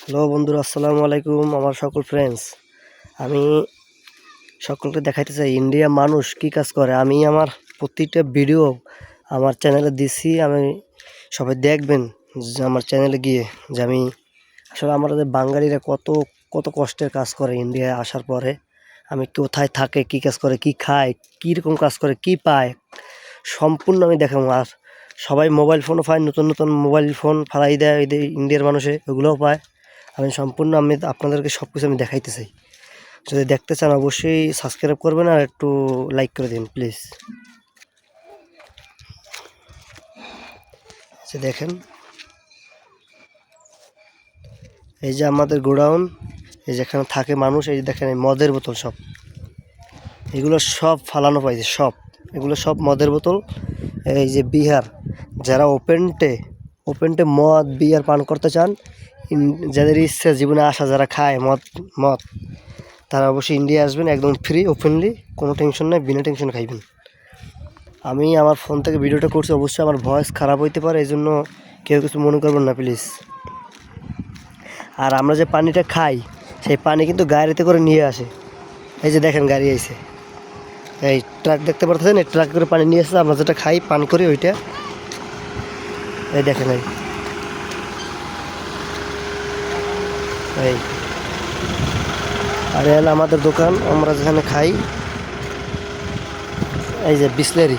Hello বন্ধুরা, আসসালামু আলাইকুম। আমার সকল ফ্রেন্ডস, আমি সকলকে দেখাইতে চাই ইন্ডিয়া মানুষ কি কাজ করে। আমি আমার প্রতিটা ভিডিও আমার চ্যানেলে দিছি। আমি সবাই দেখবেন যে আমার চ্যানেলে গিয়ে যে আমি আসলে আমাদের বাঙালিরা কত কত কষ্টের কাজ করে ইন্ডিয়ায় আসার পরে। আমি কোথায় থাকে, কি কাজ করে, কি খায়, কীরকম কাজ করে, কি পায়, সম্পূর্ণ আমি দেখাবো। আর সবাই মোবাইল ফোনও পায়, নতুন নতুন মোবাইল ফোন ফালাই দেয় এদের ইন্ডিয়ার মানুষে, ওগুলোও পায়। আমি আপনাদেরকে সব কিছু আমি দেখাইতে চাই। যদি দেখতে চান অবশ্যই সাবস্ক্রাইব করবেন আর একটু লাইক করে দিন প্লিজ। দেখেন, এই যে আমাদের গোডাউন, এই যেখানে থাকে মানুষ। এই যে দেখেন, এই মদের বোতল সব, এগুলো সব ফালানো পাইছে সব, এগুলো সব মদের বোতল। এই যে বিহার, যারা ওপেনটে মদ বিয়ার পান করতে চান, যাদের ইচ্ছা জীবনে আসা, যারা খায় মদ, তারা অবশ্যই ইন্ডিয়া আসবেন, একদম ফ্রি ওপেনলি, কোনো টেনশন নেই, বিনা টেনশন খাইবেন। আমি আমার ফোন থেকে ভিডিওটা করছি, অবশ্যই আমার ভয়েস খারাপ হইতে পারে, এই জন্য কেউ কিছু মনে করবেন না প্লিজ। আর আমরা যে পানিটা খাই, সেই পানি কিন্তু গাড়িতে করে নিয়ে আসে। এই যে দেখেন, গাড়ি আইছে, এই ট্রাক দেখতে পাচ্ছেন, এই ট্রাক করে পানি নিয়ে আসে। আমরা যেটা খাই, পান করি ওইটা, এই দেখেন, এই আর এল আমাদের দোকান, আমরা যেখানে খাই। এই যে বিসলেরি,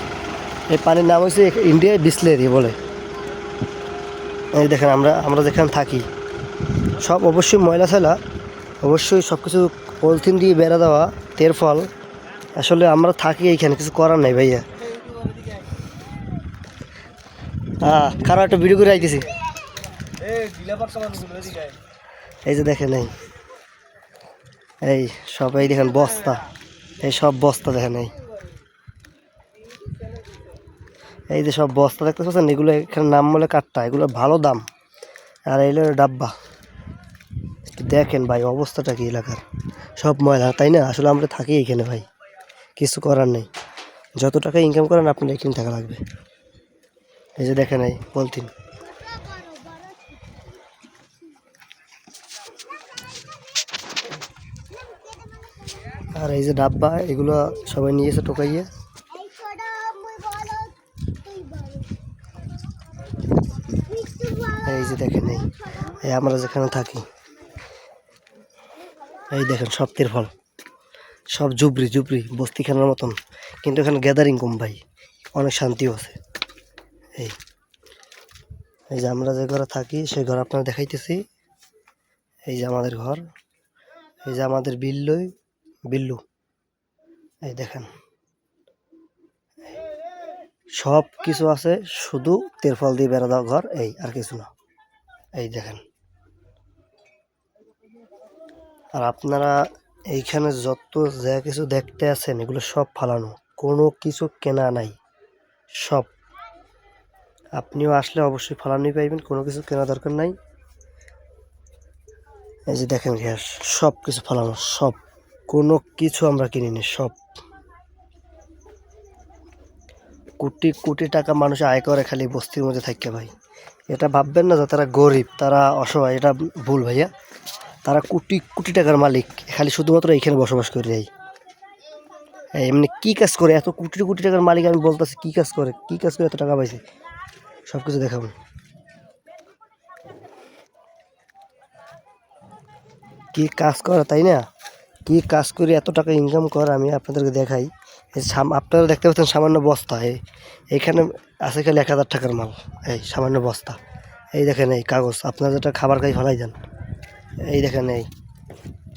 এই পানির নাম হচ্ছে ইন্ডিয়ায় বিসলেরি বলে। এই দেখেন, আমরা যেখানে থাকি সব অবশ্যই ময়লা ফেলা, অবশ্যই সব কিছু পলিথিন দিয়ে বেড়া দেওয়া, ফল। আসলে আমরা থাকি এইখানে, কিছু করার নাই ভাইয়া। খারাপ একটা ভিডিও করে আইতেছি। এই যে দেখেন, এই সব, এই দেখেন বস্তা, এই সব বস্তা দেখেন, এই যে সব বস্তা দেখতে পাচ্ছেন, এগুলো এখানে নাম বলে কাঠটা, এগুলো ভালো দাম। আর এগুলো ডাব্বা, দেখেন ভাই অবস্থাটা কি এলাকার, সব ময়লা, তাই না? আসলে আমরা থাকি এখানে ভাই, কিছু করার নেই। যত টাকা ইনকাম করেন আপনার এখানে থাকা লাগবে। এই যে দেখেন, এই পলিথিন, আর এই যে ডাব্বা, এগুলো সবাই নিয়েছে টোকাইয়ে। এই যে দেখেন, এই আমরা যেখানে থাকি, এই দেখেন সব ফল, সব জুবরি বস্তিখানার মতন, কিন্তু এখানে গ্যাদারিং কম ভাই, অনেক শান্তিও আছে। এই এই যে আমরা যে ঘরে থাকি, সেই ঘর আপনারা দেখাইতেছি। এই যে আমাদের ঘর, এই যে আমাদের বিল্লু, এই দেখেন সব কিছু আছে, শুধু তেরফল দিয়ে বেড়া দেওয়া ঘর, এই আর কিছু না। এই দেখেন, আর আপনারা এইখানে যত যা কিছু দেখতে আছেন, এগুলো সব ফালানো, কোনো কিছু কেনা নাই, সব। আপনিও আসলে অবশ্যই ফালানোই পাইবেন, কোনো কিছু কেনা দরকার নাই। এই যে দেখেন গ্যাস, সব কিছু ফালানো, সব, কোনো কিছু আমরা কিনিনি, সব। কোটি কোটি টাকা মানুষ আয় করে খালি বস্তির মধ্যে থাকতে ভাই। এটা ভাববেন না যে তারা গরিব, তারা অসহায়, এটা ভুল ভাইয়া। তারা কোটি কোটি টাকার মালিক, খালি শুধুমাত্র এইখানে বসবাস করে যাই। এমনি কি কাজ করে এত কোটি কোটি টাকার মালিক? আমি বলতেছি, কি কাজ করে এত টাকা পাইছে, সব কিছু দেখাবো। কি কাজ করে, তাই না? কি কাজ করে এত টাকা ইনকাম করে, আমি আপনাদেরকে দেখাই। আপনারা দেখতে পাচ্ছেন সামান্য বস্তা, এইখানে আছে খালি 1000 টাকার মাল, এই সামান্য বস্তা। এই দেখেন, এই কাগজ, আপনারা যেটা খাবার খাই ফেলাই দেন। এই দেখেন, এই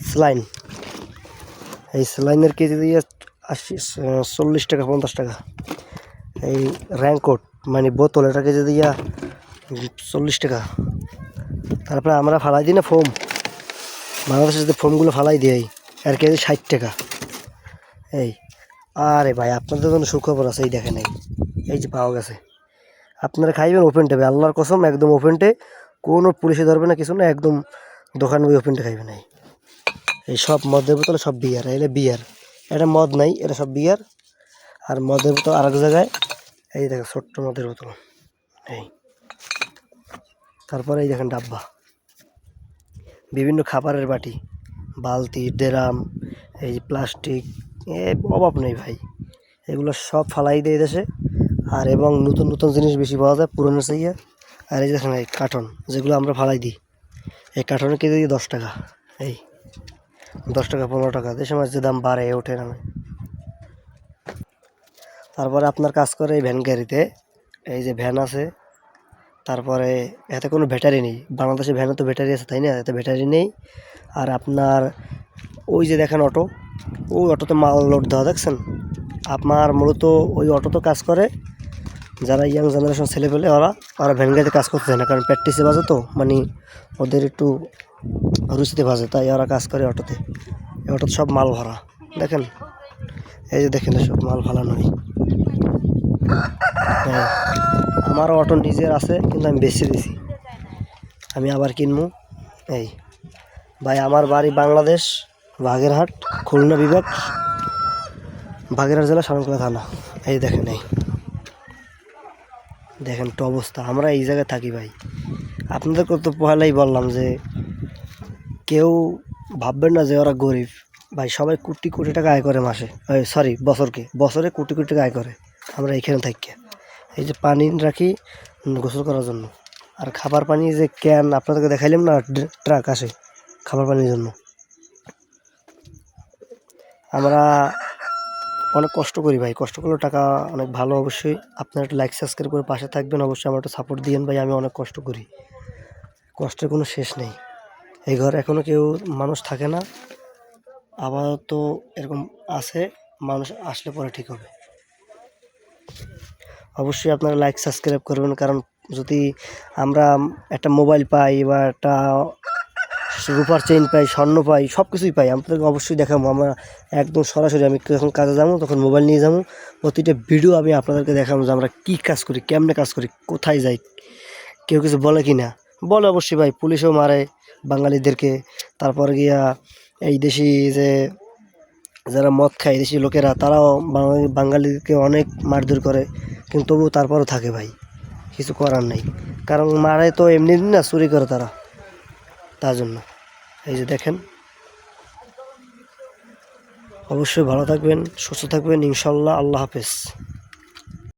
স্যালাইন, এই স্যালাইনের কেজি দিয়ে 40 টাকা 50 টাকা। এই র্যাঙ্কোট মানে বোতল, এটা কেজি দিয়া 40 টাকা। তারপরে আমরা ফালাই দিই না ফোম, বাংলাদেশে যে ফোমগুলো ফালাই দিই, আর কেজি 60 টাকা। এই আরে ভাই, আপনাদের জন্য সুখবর আছে, এই দেখেন, এই যে পাওয়া গেছে। আপনারা খাইবেন ওপেন টেবে, আল্লাহর কসম, একদম ওপেনটে, কোনো পুলিশে ধরবে না, কিছু না, একদম দোকান ওই ওপেনটে খাইবেন। এই সব মদের বোতলে সব বিয়ার, এলে বিয়ার, এটা মদ নাই, এটা সব বিয়ার। আর মদের বোতল আর এক জায়গায়, এই দেখেন ছোট্ট মদের বোতল। এই তারপরে এই দেখেন ডাব্বা, বিভিন্ন খাবারের বাটি, বালতি, ড্রাম, এই যে প্লাস্টিক, এ অভাব নেই ভাই। এগুলো সব ফালাই দেয় দেশে। আর এবং নতুন নতুন জিনিস বেশি পাওয়া যায় পুরনো চাইয়া। আর এই দেখেন এই কার্টন যেগুলো আমরা ফালাই দিই, এই কার্টনের কেজি 10 টাকা। এই 10 টাকা, 15 টাকা, দেশের মাঝে যে দাম বাড়ে ওঠে নামে। তারপরে আপনার কাজ করে এই ভ্যান গাড়িতে, এই যে ভ্যান আছে, তারপরে এতে কোনো ব্যাটারি নেই। বাংলাদেশে ভ্যানে তো ব্যাটারি আছে তাই না, এতে ব্যাটারি নেই। আর আপনার ওই যে দেখেন অটো, ওই অটোতে মাল লোড দেওয়া দেখছেন। আপনার মূলত ওই অটোতে কাজ করে যারা ইয়াং জেনারেশন ছেলেপেলে, ওরা ওরা ভ্যান গাড়িতে কাজ করতে চায় না, কারণ প্র্যাকটিসে বাজে তো, মানে ওদের একটু রুচিতে বাজে, তাই ওরা কাজ করে অটোতে। এই অটোতে সব মাল ভরা দেখেন, এই যে দেখেন সব মাল ফালানো হয়। হ্যাঁ, আমারও অটো নিজের আছে কিন্তু আমি বেচে দিছি, আমি আবার কিনবো। এই ভাই আমার বাড়ি বাংলাদেশ, বাগেরহাট, খুলনা বিভাগ, বাগেরহাট জেলা, শরণখোলা থানা। এই দেখেন, এই দেখেন তো অবস্থা, আমরা এই জায়গায় থাকি ভাই। আপনাদেরকে তো পহেলাই বললাম যে কেউ ভাববেন না যে ওরা গরিব। ভাই সবাই কোটি কোটি টাকা আয় করে মাসে, সরি বছরে কোটি কোটি টাকা আয় করে। আমরা এখানে থাকি, এই যে পানি রাখি গোসল করার জন্য, আর খাবার পানি যে ক্যান আপনাদেরকে দেখাইলাম না, ট্রাক আসে খাবার পানির জন্য। আমরা অনেক কষ্ট করি ভাই, কষ্ট করলে টাকা অনেক ভালো। অবশ্যই আপনারা একটু লাইক সাবস্ক্রাইব করে পাশে থাকবেন, অবশ্যই আমার একটু সাপোর্ট দিয়েন ভাই। আমি অনেক কষ্ট করি, কষ্টের কোনো শেষ নেই। এই ঘরে এখনও কেউ মানুষ থাকে না, আপাতত এরকম আছে, মানুষ আসলে পরে ঠিক হবে। অবশ্যই আপনারা লাইক সাবস্ক্রাইব করবেন, কারণ যদি আমরা একটা মোবাইল পাই বা একটা রূপার চেইন পাই, স্বর্ণ পাই, সব কিছুই পাই, আপনাদেরকে অবশ্যই দেখাবো। আমরা একদম সরাসরি, আমি যখন কাজে যাবো তখন মোবাইল নিয়ে যাবো, প্রতিটা ভিডিও আমি আপনাদেরকে দেখাবো যে আমরা কী কাজ করি, কেমনে কাজ করি, কোথায় যাই। কেউ কিছু বলে কি না, বলে অবশ্যই ভাই, পুলিশও মারে বাঙালিদেরকে। তারপর গিয়া এই দেশি যে যারা মদ খায়, দেশি লোকেরা, তারাও বাঙালিদেরকে অনেক মারধর করে, কিন্তু তবুও তারপরও থাকে ভাই, কিছু করার নেই। কারণ মারে তো এমনি না, চুরি করে তারা, তার জন্য। এই যে দেখেন, অবশ্যই ভালো থাকবেন, সুস্থ থাকবেন ইনশাল্লাহ। আল্লাহ হাফেজ।